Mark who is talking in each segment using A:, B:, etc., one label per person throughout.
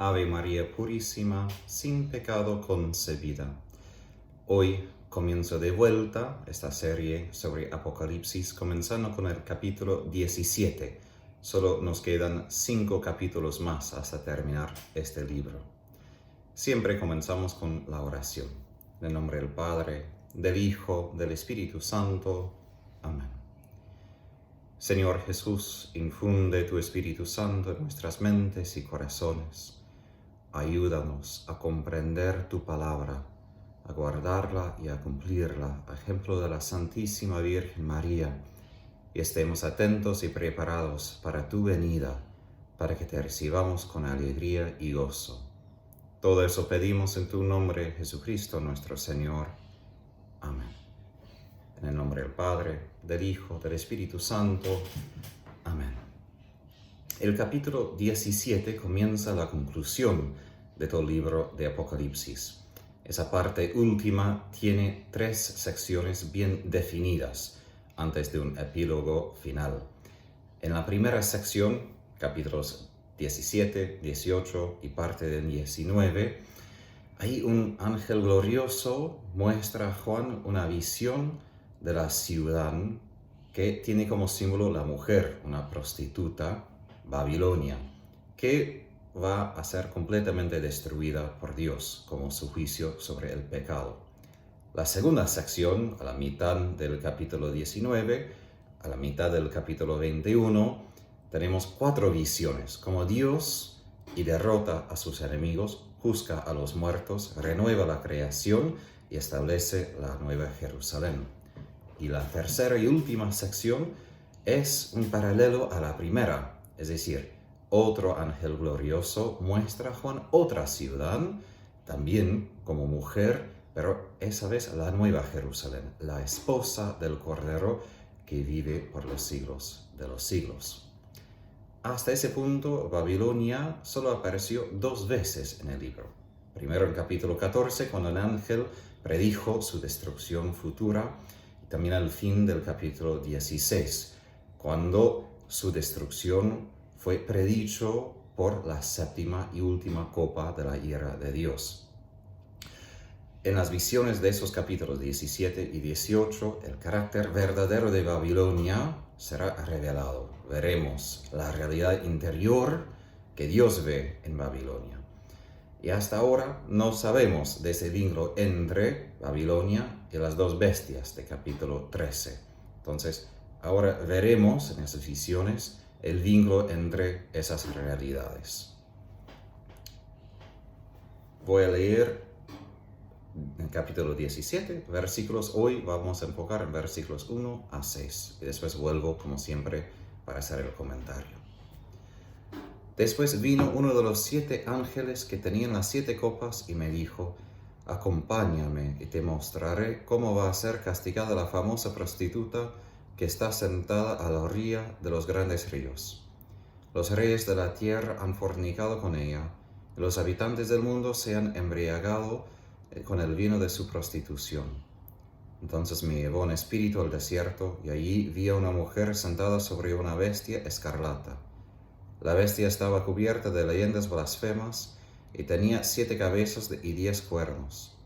A: Ave María Purísima, sin pecado concebida. Hoy comienzo de vuelta esta serie sobre Apocalipsis, comenzando con el capítulo 17. Solo nos quedan 5 capítulos más hasta terminar este libro. Siempre comenzamos con la oración. En el nombre del Padre, del Hijo, del Espíritu Santo. Amén. Señor Jesús, infunde tu Espíritu Santo en nuestras mentes y corazones. Ayúdanos a comprender tu palabra, a guardarla y a cumplirla, a ejemplo de la Santísima Virgen María, y estemos atentos y preparados para tu venida, para que te recibamos con alegría y gozo. Todo eso pedimos en tu nombre, Jesucristo nuestro Señor. Amén. En el nombre del Padre, del Hijo, del Espíritu Santo. Amén. El capítulo 17 comienza la conclusión de todo el libro de Apocalipsis. Esa parte última tiene 3 secciones bien definidas antes de un epílogo final. En la primera sección, capítulos 17, 18 y parte del 19, ahí un ángel glorioso muestra a Juan una visión de la ciudad que tiene como símbolo la mujer, una prostituta, Babilonia, que va a ser completamente destruida por Dios como su juicio sobre el pecado. La segunda sección, a la mitad del capítulo 19, a la mitad del capítulo 21, tenemos 4 visiones, como Dios y derrota a sus enemigos, juzga a los muertos, renueva la creación y establece la nueva Jerusalén. Y la tercera y última sección es un paralelo a la primera, es decir, otro ángel glorioso muestra a Juan otra ciudad, también como mujer, pero esa vez la nueva Jerusalén, la esposa del Cordero que vive por los siglos de los siglos. Hasta ese punto, Babilonia solo apareció 2 veces en el libro. Primero en capítulo 14, cuando el ángel predijo su destrucción futura, y también al fin del capítulo 16, cuando su destrucción fue predicho por la 7ª y última copa de la ira de Dios. En las visiones de esos capítulos 17 y 18, el carácter verdadero de Babilonia será revelado. Veremos la realidad interior que Dios ve en Babilonia. Y hasta ahora no sabemos de ese vínculo entre Babilonia y las 2 bestias de capítulo 13. Entonces, ahora veremos en esas visiones el vínculo entre esas realidades. Voy a leer en capítulo 17, versículos. Hoy vamos a enfocar en versículos 1 a 6. Y después vuelvo, como siempre, para hacer el comentario. Después vino uno de los 7 ángeles que tenían las 7 copas y me dijo: acompáñame y te mostraré cómo va a ser castigada la famosa prostituta que está sentada a la orilla de los grandes ríos. Los reyes de la tierra han fornicado con ella, y los habitantes del mundo se han embriagado con el vino de su prostitución. Entonces me llevó en espíritu al desierto, y allí vi a una mujer sentada sobre una bestia escarlata. La bestia estaba cubierta de leyendas blasfemas y tenía 7 cabezas y 10 cuernos.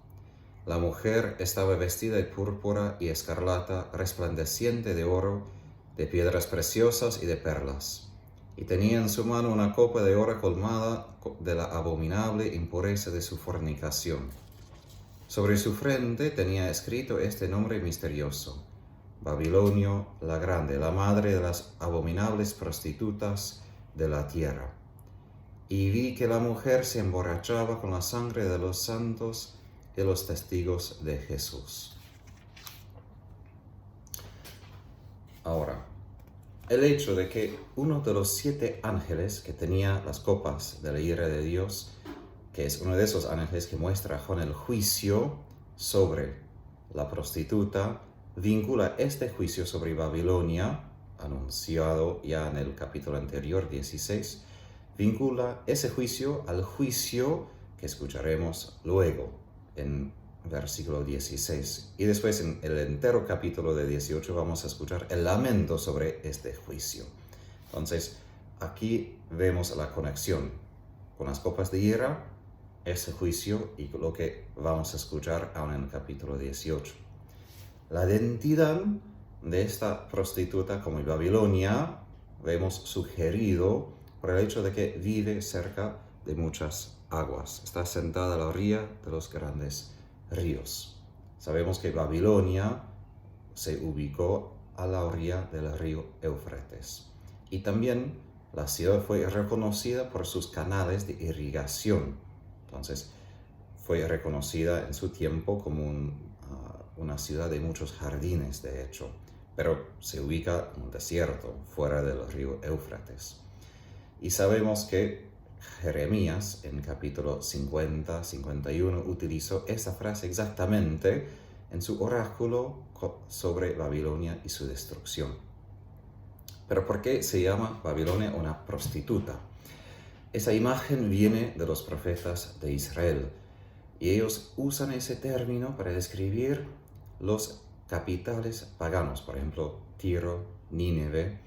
A: La mujer estaba vestida de púrpura y escarlata, resplandeciente de oro, de piedras preciosas y de perlas, y tenía en su mano una copa de oro colmada de la abominable impureza de su fornicación. Sobre su frente tenía escrito este nombre misterioso: Babilonia la Grande, la madre de las abominables prostitutas de la tierra. Y vi que la mujer se emborrachaba con la sangre de los santos y los testigos de Jesús. Ahora, el hecho de que uno de los 7 ángeles que tenía las copas de la ira de Dios, que es uno de esos ángeles que muestra a Juan el juicio sobre la prostituta, vincula este juicio sobre Babilonia, anunciado ya en el capítulo anterior, 16, vincula ese juicio al juicio que escucharemos luego en versículo 16. Y después en el entero capítulo de 18 vamos a escuchar el lamento sobre este juicio. Entonces, aquí vemos la conexión. con las copas de ira, ese juicio y lo que vamos a escuchar aún en el capítulo 18. La identidad de esta prostituta, como en Babilonia, vemos sugerido por el hecho de que vive cerca de muchas aguas. Está sentada a la orilla de los grandes ríos. Sabemos que Babilonia se ubicó a la orilla del río Éufrates. Y también la ciudad fue reconocida por sus canales de irrigación. Entonces, fue reconocida en su tiempo como una ciudad de muchos jardines, de hecho, pero se ubica en un desierto, fuera del río Éufrates. Y sabemos que Jeremías, en capítulo 50-51, utilizó esta frase exactamente en su oráculo sobre Babilonia y su destrucción. Pero ¿por qué se llama Babilonia una prostituta? Esa imagen viene de los profetas de Israel, y ellos usan ese término para describir los capitales paganos, por ejemplo, Tiro, Nínive,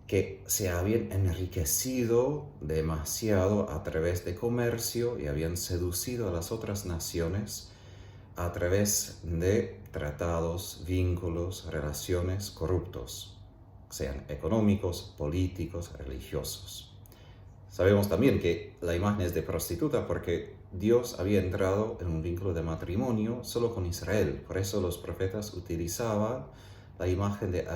A: que se habían enriquecido demasiado a través de comercio y habían seducido a las otras naciones a través de tratados, vínculos, relaciones corruptos, sean económicos, políticos, religiosos. Sabemos también que la imagen es de prostituta porque Dios había entrado en un vínculo de matrimonio solo con Israel. Por eso los profetas utilizaban la imagen de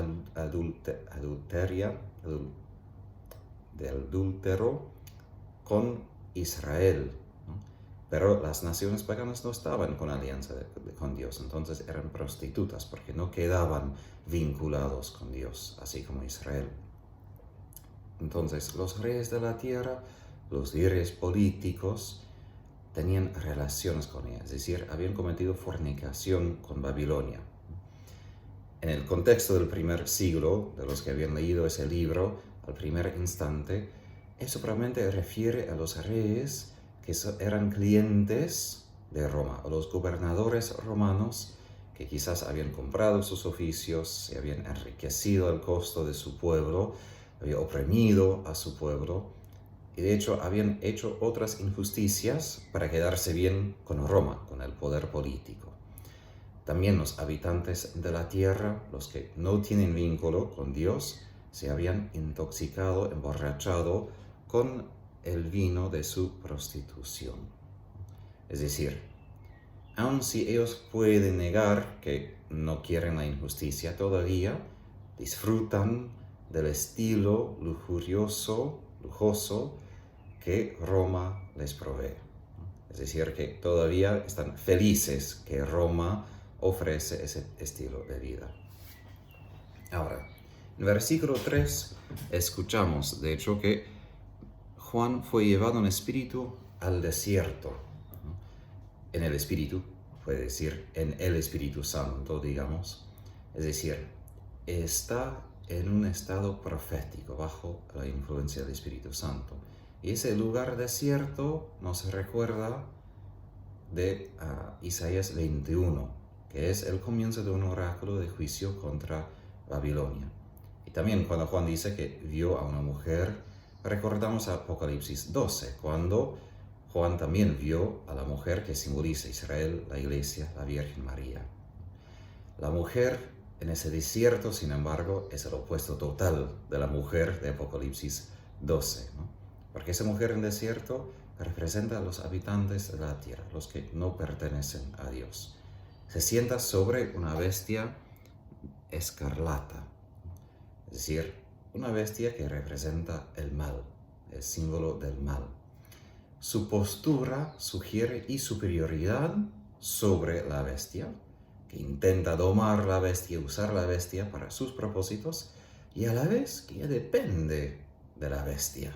A: adúltero con Israel, ¿no? Pero las naciones paganas no estaban con alianza con Dios, entonces eran prostitutas porque no quedaban vinculados con Dios, así como Israel. Entonces los reyes de la tierra, los líderes políticos, tenían relaciones con ella, es decir, habían cometido fornicación con Babilonia. En el contexto del primer siglo, de los que habían leído ese libro, al primer instante, eso probablemente refiere a los reyes que eran clientes de Roma, a los gobernadores romanos que quizás habían comprado sus oficios, se habían enriquecido al costo de su pueblo, habían oprimido a su pueblo, y de hecho habían hecho otras injusticias para quedarse bien con Roma, con el poder político. También los habitantes de la tierra, los que no tienen vínculo con Dios, se habían intoxicado, emborrachado con el vino de su prostitución. Es decir, aun si ellos pueden negar que no quieren la injusticia, todavía disfrutan del estilo lujoso que Roma les provee. Es decir, que todavía están felices que Roma ofrece ese estilo de vida. Ahora, en versículo 3 escuchamos, de hecho, que Juan fue llevado en espíritu al desierto. En el espíritu, puede decir, en el Espíritu Santo, digamos. Es decir, está en un estado profético, bajo la influencia del Espíritu Santo. Y ese lugar desierto nos recuerda de Isaías 21, que es el comienzo de un oráculo de juicio contra Babilonia. Y también cuando Juan dice que vio a una mujer, recordamos Apocalipsis 12, cuando Juan también vio a la mujer que simboliza Israel, la Iglesia, la Virgen María. La mujer en ese desierto, sin embargo, es el opuesto total de la mujer de Apocalipsis 12, ¿no? Porque esa mujer en desierto representa a los habitantes de la tierra, los que no pertenecen a Dios. Se sienta sobre una bestia escarlata, es decir, una bestia que representa el mal, el símbolo del mal. Su postura sugiere superioridad sobre la bestia, que intenta domar la bestia, usar la bestia para sus propósitos, y a la vez que ella depende de la bestia.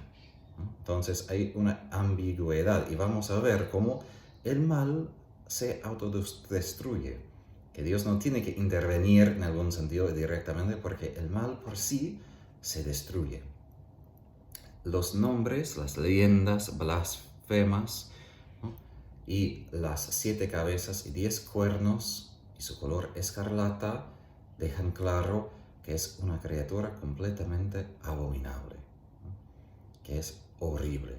A: Entonces hay una ambigüedad y vamos a ver cómo el mal se autodestruye, que Dios no tiene que intervenir en algún sentido directamente porque el mal por sí se destruye. Los nombres, las leyendas blasfemas, ¿no? Y las 7 cabezas y 10 cuernos y su color escarlata dejan claro que es una criatura completamente abominable, ¿no? Que es horrible.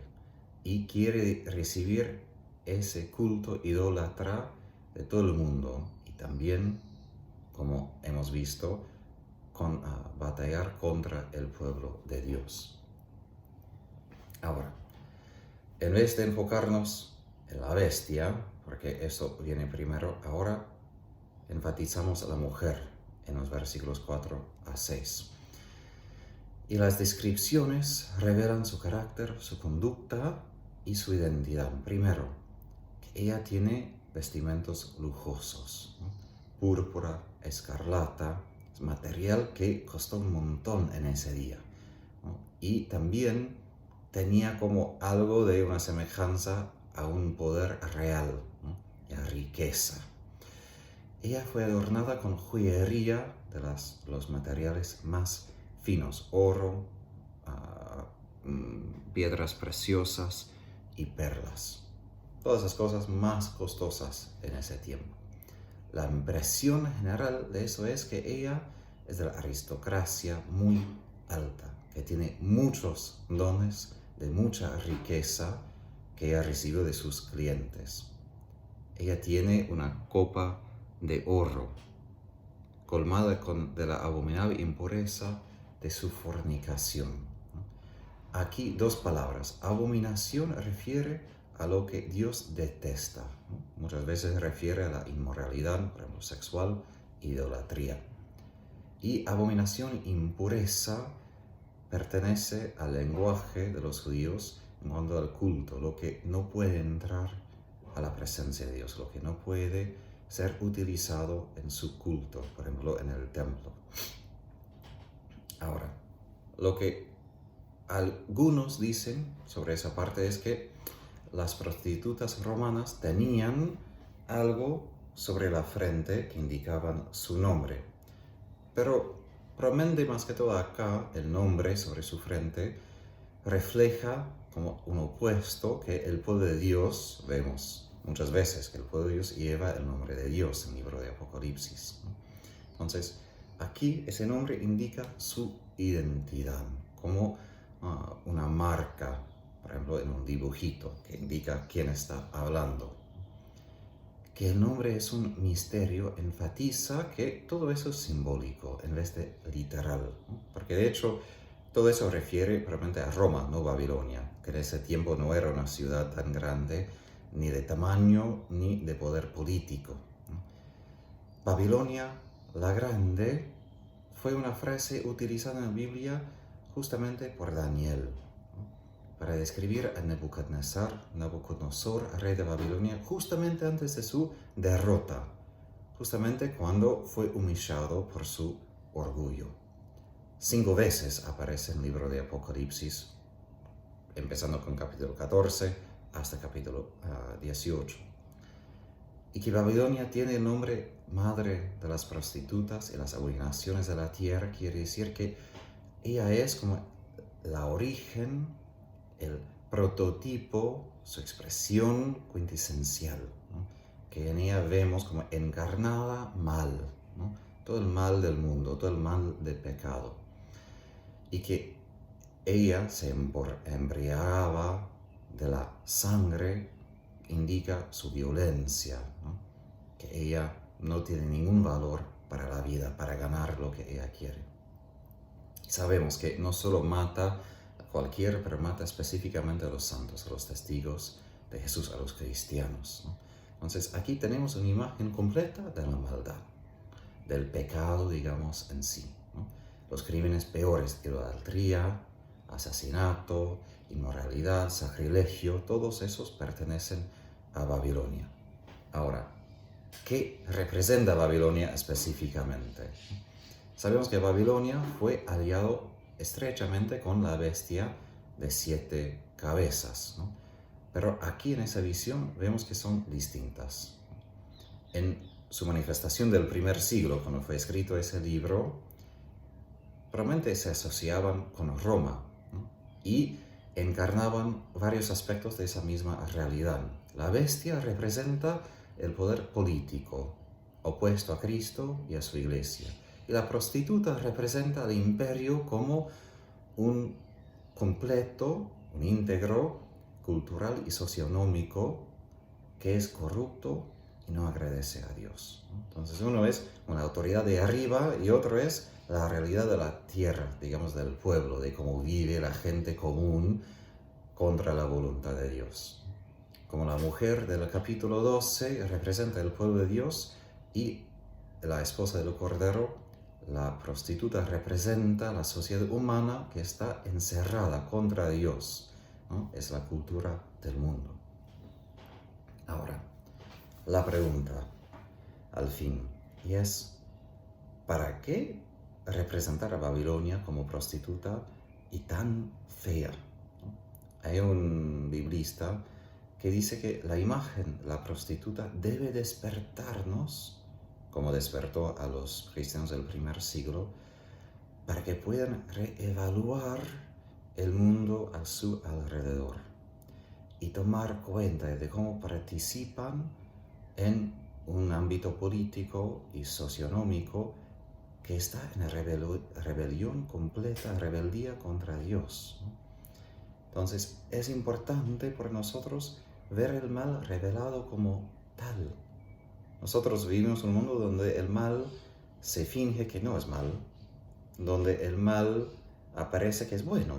A: y quiere recibir ese culto idólatra de todo el mundo y también, como hemos visto, batallar contra el pueblo de Dios. Ahora, en vez de enfocarnos en la bestia, porque eso viene primero, ahora enfatizamos a la mujer en los versículos 4 a 6. Y las descripciones revelan su carácter, su conducta y su identidad. Primero, que ella tiene vestimentos lujosos, ¿no? Púrpura, escarlata, es material que costó un montón en ese día, ¿no? Y también tenía como algo de una semejanza a un poder real, ¿no? Y a riqueza. Ella fue adornada con joyería de los materiales más finos, oro, piedras preciosas y perlas. Todas las cosas más costosas en ese tiempo. La impresión general de eso es que ella es de la aristocracia muy alta, que tiene muchos dones, de mucha riqueza que ella recibió de sus clientes. Ella tiene una copa de oro, colmada de la abominable impureza de su fornicación. Aquí dos palabras. Abominación refiere a lo que Dios detesta, ¿no? Muchas veces refiere a la inmoralidad, por ejemplo, sexual, idolatría. Y abominación, impureza, pertenece al lenguaje de los judíos en cuanto al culto, lo que no puede entrar a la presencia de Dios, lo que no puede ser utilizado en su culto, por ejemplo, en el templo. Ahora, lo que algunos dicen sobre esa parte es que las prostitutas romanas tenían algo sobre la frente que indicaban su nombre. Pero probablemente más que todo acá el nombre sobre su frente refleja como un opuesto que el pueblo de Dios, vemos muchas veces que el pueblo de Dios lleva el nombre de Dios en el libro de Apocalipsis, ¿no? Entonces, aquí ese nombre indica su identidad, como una marca, por ejemplo, en un dibujito que indica quién está hablando. Que el nombre es un misterio enfatiza que todo eso es simbólico en vez de literal, ¿no? Porque de hecho todo eso refiere probablemente a Roma, no Babilonia, que en ese tiempo no era una ciudad tan grande, ni de tamaño, ni de poder político, ¿no? Babilonia la Grande fue una frase utilizada en la Biblia justamente por Daniel, ¿no? Para describir a Nabucodonosor, rey de Babilonia, justamente antes de su derrota, justamente cuando fue humillado por su orgullo. 5 veces aparece en el libro de Apocalipsis, empezando con capítulo 14 hasta capítulo 18. Y que Babilonia tiene el nombre madre de las prostitutas y las abominaciones de la tierra, quiere decir que ella es como la origen, el prototipo, su expresión quintesencial, ¿no? Que en ella vemos como encarnada mal, ¿no? Todo el mal del mundo, todo el mal del pecado. Y que ella se embriagaba de la sangre, indica su violencia, ¿no? Que ella no tiene ningún valor para la vida, para ganar lo que ella quiere. Y sabemos que no solo mata a cualquiera, pero mata específicamente a los santos, a los testigos de Jesús, a los cristianos, ¿no? Entonces aquí tenemos una imagen completa de la maldad, del pecado, digamos, en sí, ¿no? Los crímenes peores, idolatría, asesinato, inmoralidad, sacrilegio, todos esos pertenecen a Babilonia. Ahora, ¿qué representa Babilonia específicamente? Sabemos que Babilonia fue aliado estrechamente con la bestia de 7 cabezas, ¿no? Pero aquí en esa visión vemos que son distintas. En su manifestación del primer siglo, cuando fue escrito ese libro, probablemente se asociaban con Roma, ¿no? Y encarnaban varios aspectos de esa misma realidad. La bestia representa el poder político, opuesto a Cristo y a su iglesia. Y la prostituta representa el imperio como un completo, un íntegro cultural y socioeconómico que es corrupto y no agradece a Dios, ¿no? Entonces uno es una autoridad de arriba y otro es la realidad de la tierra, digamos del pueblo, de cómo vive la gente común contra la voluntad de Dios. Como la mujer del capítulo 12 representa el pueblo de Dios y la esposa del Cordero, la prostituta, representa la sociedad humana que está encerrada contra Dios, ¿no? Es la cultura del mundo. Ahora, la pregunta al fin, y es, ¿para qué representar a Babilonia como prostituta y tan fea? ¿No? Hay un biblista que dice que la imagen, la prostituta, debe despertarnos, como despertó a los cristianos del primer siglo, para que puedan reevaluar el mundo a su alrededor y tomar cuenta de cómo participan en un ámbito político y socioeconómico que está en rebelión completa, rebeldía contra Dios, ¿no? Entonces es importante para nosotros ver el mal revelado como tal. Nosotros vivimos en un mundo donde el mal se finge que no es mal, donde el mal aparece que es bueno.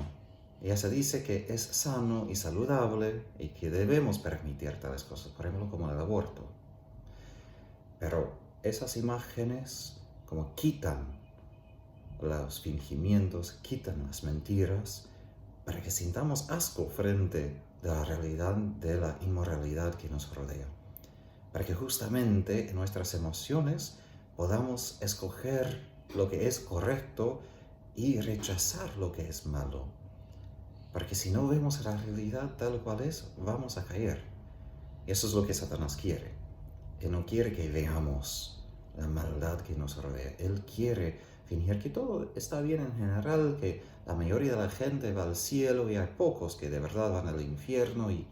A: Ya se dice que es sano y saludable y que debemos permitir tales cosas, por ejemplo, como el aborto. Pero esas imágenes como quitan los fingimientos, quitan las mentiras, para que sintamos asco frente a la realidad de la inmoralidad que nos rodea. Para que justamente en nuestras emociones podamos escoger lo que es correcto y rechazar lo que es malo. Porque si no vemos la realidad tal cual es, vamos a caer. Y eso es lo que Satanás quiere. Él no quiere que veamos la maldad que nos rodea. Él quiere fingir que todo está bien en general, que la mayoría de la gente va al cielo y hay pocos que de verdad van al infierno y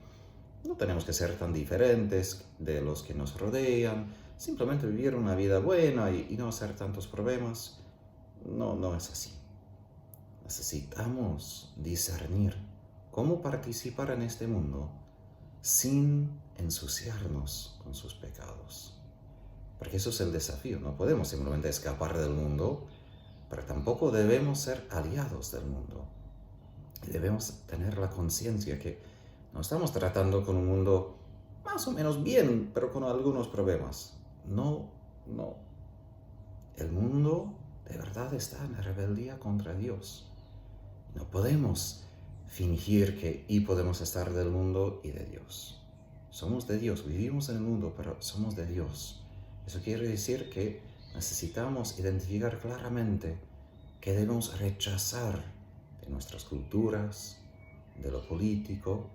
A: no tenemos que ser tan diferentes de los que nos rodean, simplemente vivir una vida buena y no hacer tantos problemas. No es así. Necesitamos discernir cómo participar en este mundo sin ensuciarnos con sus pecados. Porque eso es el desafío. No podemos simplemente escapar del mundo, pero tampoco debemos ser aliados del mundo. Y debemos tener la conciencia que no estamos tratando con un mundo más o menos bien, pero con algunos problemas. No. El mundo de verdad está en rebeldía contra Dios. No podemos fingir que y podemos estar del mundo y de Dios. Somos de Dios, vivimos en el mundo, pero somos de Dios. Eso quiere decir que necesitamos identificar claramente que debemos rechazar de nuestras culturas, de lo político,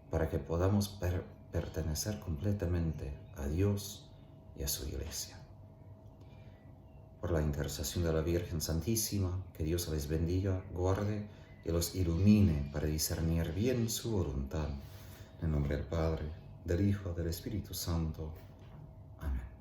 A: para que podamos pertenecer completamente a Dios y a su Iglesia. Por la intercesión de la Virgen Santísima, que Dios les bendiga, guarde y los ilumine para discernir bien su voluntad. En el nombre del Padre, del Hijo, del Espíritu Santo. Amén.